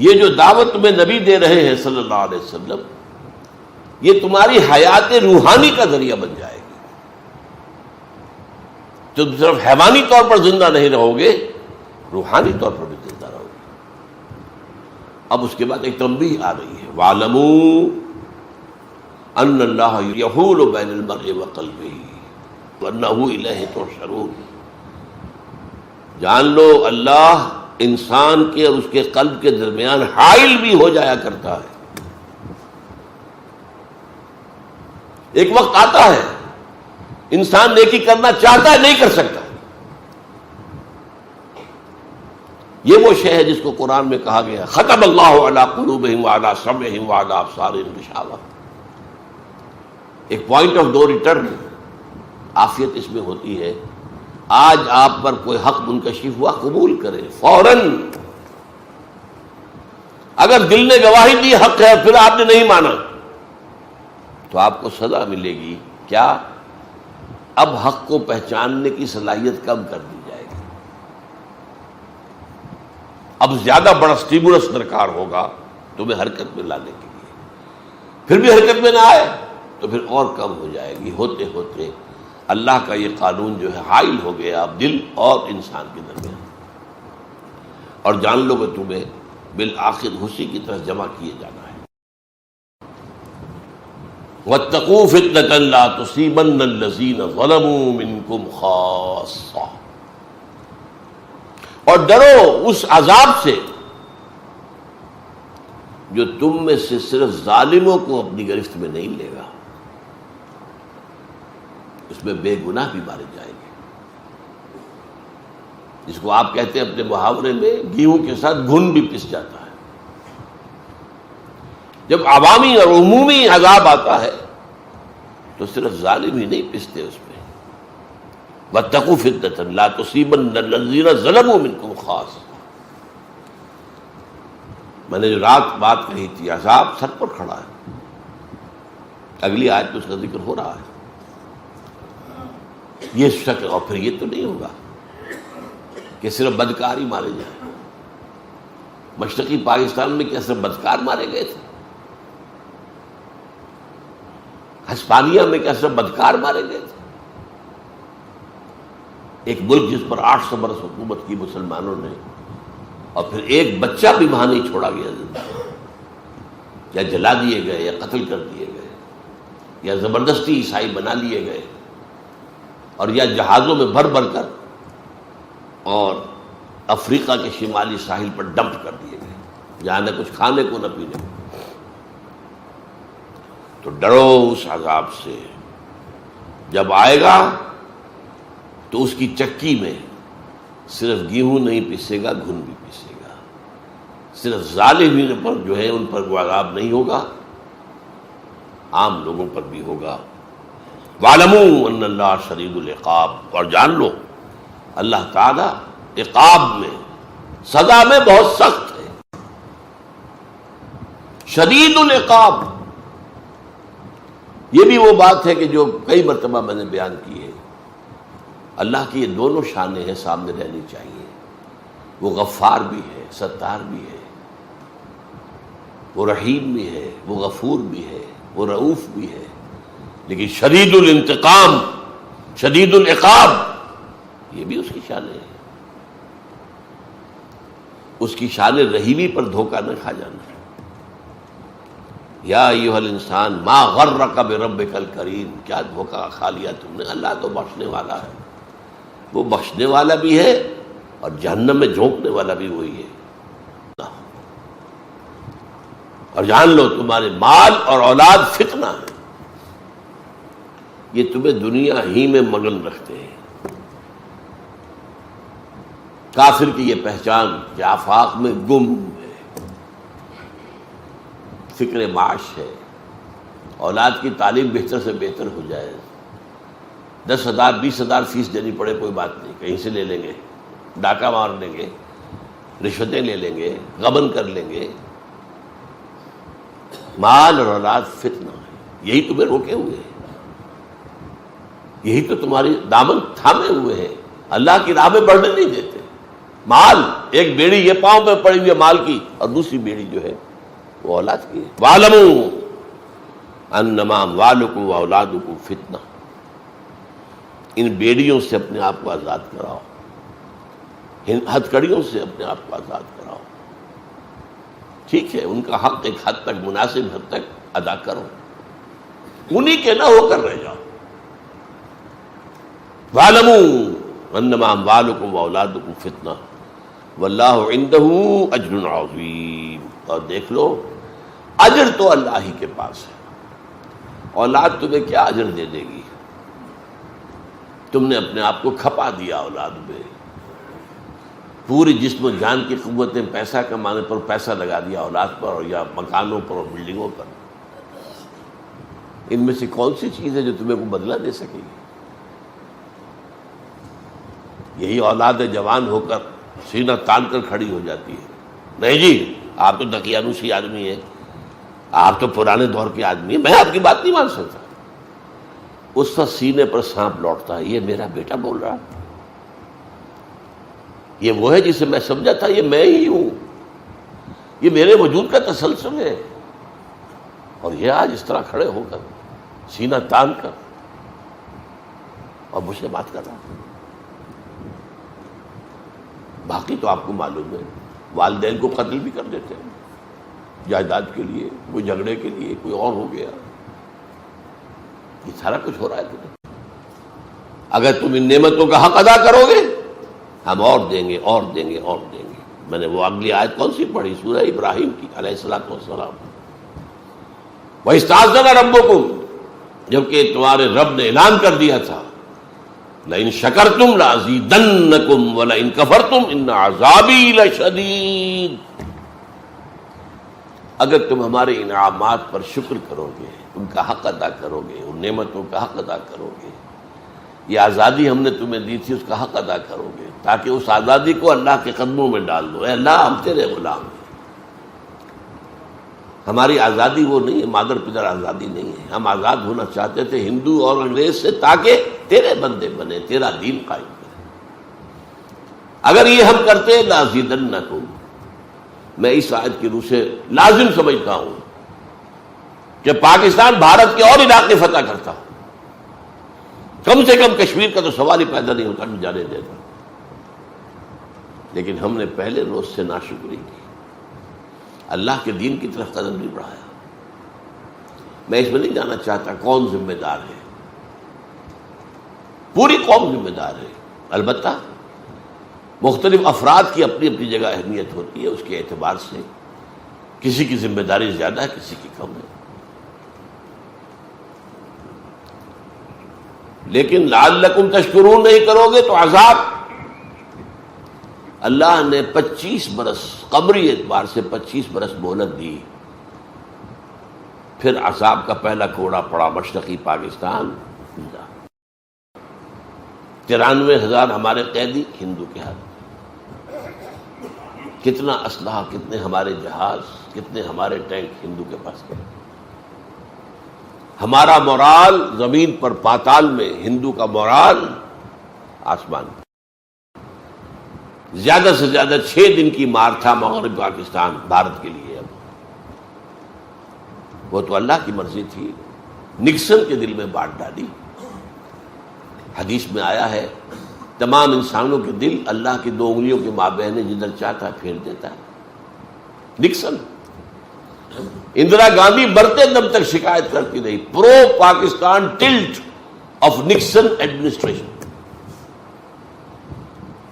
یہ جو دعوت تمہیں نبی دے رہے ہیں صلی اللہ علیہ وسلم، یہ تمہاری حیات روحانی کا ذریعہ بن جائے گی. تم صرف حیوانی طور پر زندہ نہیں رہو گے، روحانی طور پر بھی زندہ رہو گے. اب اس کے بعد ایک تنبیہ آ رہی ہے، وَاعْلَمُوا أَنَّ اللَّهَ يَحُولُ بَيْنَ الْمَرْءِ وَقَلْبِهِ وَأَنَّهُ إِلَيْهِ تُحْشَرُونَ. جان لو اللہ انسان کے اور اس کے قلب کے درمیان حائل بھی ہو جایا کرتا ہے. ایک وقت آتا ہے انسان نیکی کرنا چاہتا ہے، نہیں کر سکتا. یہ وہ شے ہے جس کو قرآن میں کہا گیا ختم اللہ علی قلوبہم وعلی سمعہم وعلی ابصارہم غشاوہ. ایک پوائنٹ آف نو ریٹرن عافیت اس میں ہوتی ہے. آج آپ پر کوئی حق منکشف ہوا، قبول کریں فوراً. اگر دل نے گواہی دی حق ہے پھر آپ نے نہیں مانا تو آپ کو سزا ملے گی. کیا؟ اب حق کو پہچاننے کی صلاحیت کم کر دی جائے گی. اب زیادہ بڑا سٹیمولس درکار ہوگا تمہیں حرکت میں لانے کے لیے. پھر بھی حرکت میں نہ آئے تو پھر اور کم ہو جائے گی. ہوتے ہوتے اللہ کا یہ قانون جو ہے حائل ہو گیا اب دل اور انسان کے درمیان. اور جان لو کہ تمہیں بالآخر اسی کی طرف جمع کیے جانا ہے. وَاتَّقُوا فِتْنَةً لَا تُصِيبَنَّ الَّذِينَ ظَلَمُوا مِنكُمْ خَاصَّةً. اور ڈرو اس عذاب سے جو تم میں سے صرف ظالموں کو اپنی گرفت میں نہیں لے گا. اس میں بے گناہ بھی مارے جائیں گے. جس کو آپ کہتے ہیں اپنے محاورے میں گیہوں کے ساتھ گھن بھی پس جاتا ہے. جب عوامی اور عمومی عذاب آتا ہے تو صرف ظالم ہی نہیں پستے اس میں. وَاتَّقُوا فِتْنَةً لَا تُصِيبَنَّ الَّذِينَ ظَلَمُوا مِنكُمْ خَاصَّةً. میں نے جو رات بات کہی تھی عذاب سر پر کھڑا ہے. اگلی آیت میں اس کا ذکر ہو رہا ہے. یہ شک، اور پھر یہ تو نہیں ہوگا کہ صرف بدکار ہی مارے جائیں. مشرقی پاکستان میں کیا صرف بدکار مارے گئے تھے؟ ہسپانیہ میں کیا صرف بدکار مارے گئے تھے؟ ایک ملک جس پر 800 برس حکومت کی مسلمانوں نے، اور پھر ایک بچہ بھی وہاں نہیں چھوڑا گیا زندہ. یا جلا دیے گئے، یا قتل کر دیے گئے، یا زبردستی عیسائی بنا لیے گئے، اور یا جہازوں میں بھر بھر کر اور افریقہ کے شمالی ساحل پر ڈمپ کر دیے گئے، جہاں نہ کچھ کھانے کو نہ پینے کو. تو ڈرو اس عذاب سے. جب آئے گا تو اس کی چکی میں صرف گیہوں نہیں پیسے گا، گھن بھی پیسے گا. صرف ظالمین پر جو ہے ان پر وہ عذاب نہیں ہوگا، عام لوگوں پر بھی ہوگا. وَاعْلَمُوا أَنَّ اللَّهَ شَدِيدُ الْعِقَابِ. اور جان لو اللہ تعالیٰ عقاب میں، سزا میں بہت سخت ہے. شدید العقاب. یہ بھی وہ بات ہے کہ جو کئی مرتبہ میں نے بیان کی ہے. اللہ کی یہ دونوں شانیں ہیں، سامنے رہنی چاہیے. وہ غفار بھی ہے، ستار بھی ہے، وہ رحیم بھی ہے، وہ غفور بھی ہے، وہ رؤوف بھی ہے. لیکن شدید الانتقام، شدید العقاب، یہ بھی اس کی شانیں ہیں. اس کی شان رحیمی پر دھوکہ نہ کھا جانا. یا ایھا الانسان ما غرک بربک الکریم. کیا دھوکہ کھا لیا تم نے؟ اللہ تو بخشنے والا ہے. وہ بخشنے والا بھی ہے اور جہنم میں جھونکنے والا بھی وہی ہے. اور جان لو تمہارے مال اور اولاد فتنہ ہے. یہ تمہیں دنیا ہی میں مگن رکھتے ہیں. کافر کی یہ پہچان کہ آفاق میں گم ہے، فکر معاش ہے. اولاد کی تعلیم بہتر سے بہتر ہو جائے. 10,000 20,000 فیس دینی پڑے کوئی بات نہیں، کہیں سے لے لیں گے، ڈاکہ مار لیں گے، رشوتیں لے لیں گے، غبن کر لیں گے. مال اور اولاد فتنہ ہے. یہی تمہیں روکے ہوئے ہیں، یہی تو تمہاری دامن تھامے ہوئے ہیں. اللہ کی راہ میں بڑھنے نہیں دیتے. مال، ایک بیڑی یہ پاؤں پہ پڑی ہوئی ہے مال کی، اور دوسری بیڑی جو ہے وہ اولاد کی ہے۔ وَاعْلَمُوا أَنَّمَا أَمْوَالُكُمْ وَأَوْلَادُكُمْ فِتْنَةٌ، ان بیڑیوں سے اپنے آپ کو آزاد کراؤ، ہتھ کڑیوں سے اپنے آپ کو آزاد کراؤ۔ ٹھیک ہے، ان کا حق ایک حد تک، مناسب حد تک ادا کرو، انہی کے نہ ہو کر رہ جاؤ۔ وَاعْلَمُوا أَنَّمَا أَمْوَالُكُمْ وَأَوْلَادُكُمْ فِتْنَةٌ وَاللَّهُ عِندَهُ أَجْرٌ عَظِيمٌ، اور دیکھ لو اجر تو اللہ ہی کے پاس ہے۔ اولاد تمہیں کیا اجر دے دے گی؟ تم نے اپنے آپ کو کھپا دیا اولاد میں، پوری جسم و جان کی قوتیں پیسہ کمانے پر پیسہ لگا دیا اولاد پر، اور یا مکانوں پر اور بلڈنگوں پر۔ ان میں سے کون سی چیز ہے جو تمہیں کو بدلہ دے سکے گی؟ یہی اولاد جوان ہو کر سینہ تان کر کھڑی ہو جاتی ہے، نہیں جی آپ تو دقیانوسی آدمی ہیں، آپ تو پرانے دور کے آدمی ہیں، میں آپ کی بات نہیں مان سکتا۔ اس وقت سینے پر سانپ لوٹتا ہے، یہ میرا بیٹا بول رہا، یہ وہ ہے جسے میں سمجھا تھا یہ میں ہی ہوں، یہ میرے وجود کا تسلسل ہے، اور یہ آج اس طرح کھڑے ہو کر سینہ تان کر اور مجھ سے بات کر رہا ہے۔ باقی تو آپ کو معلوم ہے والدین کو قتل بھی کر دیتے ہیں جائیداد کے لیے، کوئی جھگڑے کے لیے، کوئی اور ہو گیا، یہ سارا کچھ ہو رہا ہے تمہیں۔ اگر تم ان نعمتوں کا حق ادا کرو گے ہم اور دیں گے، اور دیں گے، اور دیں گے۔ میں نے وہ اگلی آیت کون سی پڑھی؟ سورہ ابراہیم کی علیہ الصلوۃ والسلام، وَإِسْتَأْذَنَ رَبُّكُمْ، جبکہ تمہارے رب نے اعلان کر دیا تھا لَإِن شَكَرْتُمْ لَأَزِيدَنَّكُمْ وَلَئِن كَفَرْتُمْ إِنَّ عَذَابِي لَشَدِيدٌ، اگر تم ہمارے انعامات پر شکر کرو گے، ان کا حق ادا کرو گے، ان نعمتوں کا حق ادا کرو گے، یہ آزادی ہم نے تمہیں دی تھی اس کا حق ادا کرو گے، تاکہ اس آزادی کو اللہ کے قدموں میں ڈال دو۔ اے اللہ ہم تیرے غلام ہیں، ہماری آزادی وہ نہیں ہے، مادر پدر آزادی نہیں ہے، ہم آزاد ہونا چاہتے تھے ہندو اور انگریز سے، تاکہ تیرے بندے بنے، تیرا دین قائم کرے۔ اگر یہ ہم کرتے لازیدنکم، میں اس آیت کی روح سے لازم سمجھتا ہوں کہ پاکستان بھارت کے اور علاقے فتح کرتا، کم سے کم کشمیر کا تو سوال ہی پیدا نہیں ہوتا، جانے دیتا، لیکن ہم نے پہلے روز سے ناشکری کی، اللہ کے دین کی طرف قدم نہیں بڑھایا۔ میں اس میں نہیں جانا چاہتا کون ذمہ دار ہے، پوری قوم ذمہ دار ہے، البتہ مختلف افراد کی اپنی اپنی جگہ اہمیت ہوتی ہے، اس کے اعتبار سے کسی کی ذمہ داری زیادہ ہے، کسی کی کم ہے، لیکن لعلکم تشکرون نہیں کرو گے تو عذاب، اللہ نے 25 برس قمری اعتبار سے 25 برس مہلت دی، پھر عذاب کا پہلا کوڑا پڑا مشرقی پاکستان، 93,000 ہمارے قیدی ہندو کے ہاتھ، کتنا اسلحہ، کتنے ہمارے جہاز، کتنے ہمارے ٹینک ہندو کے پاس گئے۔ ہمارا مورال زمین پر پاتال میں، ہندو کا مورال آسمان پر۔ زیادہ سے زیادہ 6 دن کی مار تھا مغرب پاکستان بھارت کے لیے، اب وہ تو اللہ کی مرضی تھی، نکسن کے دل میں بانٹ ڈالی۔ حدیث میں آیا ہے تمام انسانوں کے دل اللہ کی 2 انگلیوں کے مابین ہے، جدھر چاہتا ہے پھیر دیتا ہے۔ نکسن، اندرا گاندھی مرتے دم تک شکایت کرتی رہی، pro Pakistan tilt of Nixon administration.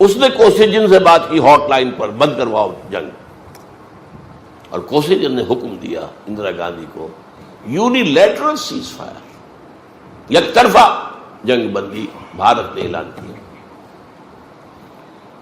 اس نے کوسیجن سے بات کی ہاٹ لائن پر، بند کرواؤ جنگ، اور کوسیجن نے حکم دیا اندرا گاندھی کو یونیلیٹرل سیز فائر، یک طرفہ جنگ بندی بھارت نے اعلان کیا،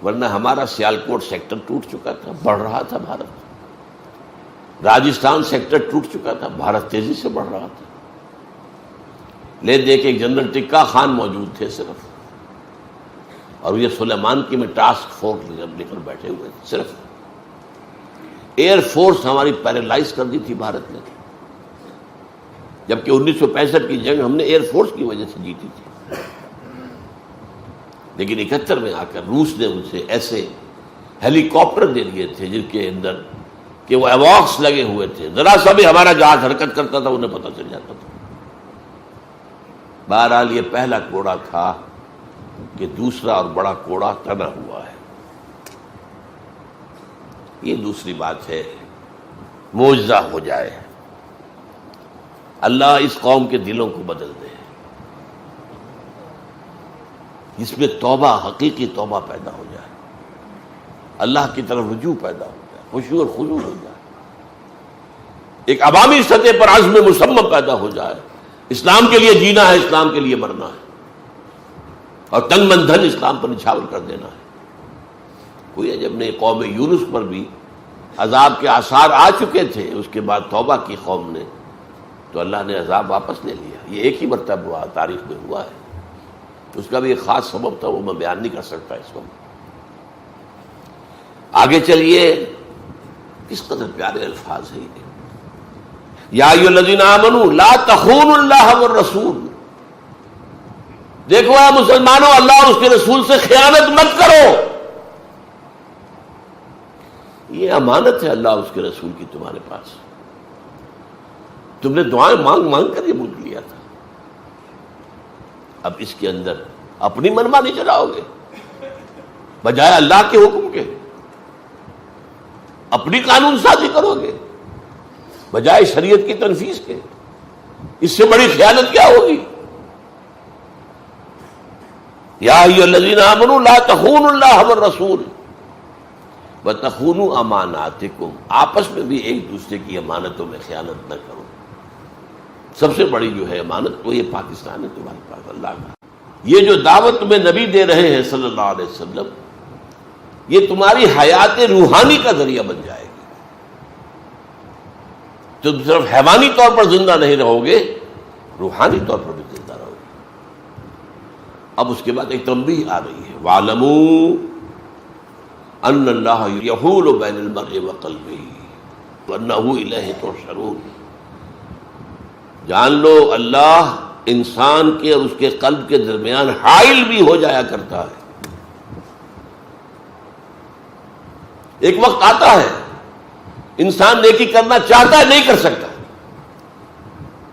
ورنہ ہمارا سیالکوٹ سیکٹر ٹوٹ چکا تھا، بڑھ رہا تھا بھارت، راجستھان سیکٹر ٹوٹ چکا تھا، بھارت تیزی سے بڑھ رہا تھا۔ لے دے کے جنرل ٹکا خان موجود تھے صرف، اور یہ سلیمان کی میں ٹاسک فورس لے کر بیٹھے ہوئے تھے، صرف ایئر فورس ہماری پیرالائز کر دی تھی بھارت نے، جبکہ 1965 کی جنگ ہم نے ایئر فورس کی وجہ سے جیتی تھی، لیکن 71 میں آ کر روس نے ان سے ایسے ہیلی کاپٹر دے دیے تھے جن کے اندر کہ وہ ایواکس لگے ہوئے تھے، ذرا سا بھی ہمارا جہاز حرکت کرتا تھا انہیں پتہ چل جاتا تھا۔ بہرحال یہ پہلا کوڑا تھا کہ دوسرا اور بڑا کوڑا تنا ہوا ہے۔ یہ دوسری بات ہے، معجزہ ہو جائے، اللہ اس قوم کے دلوں کو بدل دے، جس میں توبہ، حقیقی توبہ پیدا ہو جائے، اللہ کی طرف رجوع پیدا ہو جائے، خشوع اور خضوع ہو جائے، ایک عوامی سطح پر عزم مصمم پیدا ہو جائے، اسلام کے لیے جینا ہے، اسلام کے لیے مرنا ہے، اور تن من دھن اسلام پر نچھاور کر دینا ہے۔ کوئی عجب نہیں، قوم یونس پر بھی عذاب کے آثار آ چکے تھے، اس کے بعد توبہ کی قوم نے تو اللہ نے عذاب واپس لے لیا۔ یہ ایک ہی مرتبہ ہوا، تاریخ میں ہوا ہے، اس کا بھی ایک خاص سبب تھا، وہ میں بیان نہیں کر سکتا اس وقت۔ آگے چلیے، کس قدر پیارے الفاظ ہیں یہ، یا ایھا الذین آمنوا لا تخونوا اللہ والرسول، دیکھو اے مسلمانوں، اللہ اور اس کے رسول سے خیانت مت کرو، یہ امانت ہے اللہ اور اس کے رسول کی تمہارے پاس، تم نے دعائیں مانگ مانگ کر یہ ملک لیا تھا، اب اس کے اندر اپنی منمانی چلاؤ گے بجائے اللہ کے حکم کے، اپنی قانون سازی کرو گے بجائے شریعت کی تنفیذ کے، اس سے بڑی خیانت کیا ہوگی؟ یا ایھا الذین آمنوا لا تخونوا اللہ والرسول وتخونوا اماناتکم، آپس میں بھی ایک دوسرے کی امانتوں میں خیانت نہ کرو۔ سب سے بڑی جو ہے امانت وہ یہ پاکستان ہے تمہارے پاس، اللہ کا یہ جو دعوت تمہیں نبی دے رہے ہیں صلی اللہ علیہ وسلم، یہ تمہاری حیات روحانی کا ذریعہ بن جائے گی، تم صرف حیوانی طور پر زندہ نہیں رہو گے، روحانی طور پر بھی زندہ رہو گے۔ اب اس کے بعد ایک تنبیہ آ رہی ہے، وَاعْلَمُوا أَنَّ اللَّهَ يَحُولُ بَيْنَ الْمَرْءِ وَقَلْبِهِ وَأَنَّهُ إِلَيْهِ تُحْشَرُونَ، جان لو اللہ انسان کے اور اس کے قلب کے درمیان حائل بھی ہو جایا کرتا ہے۔ ایک وقت آتا ہے انسان نیکی کرنا چاہتا ہے، نہیں کر سکتا،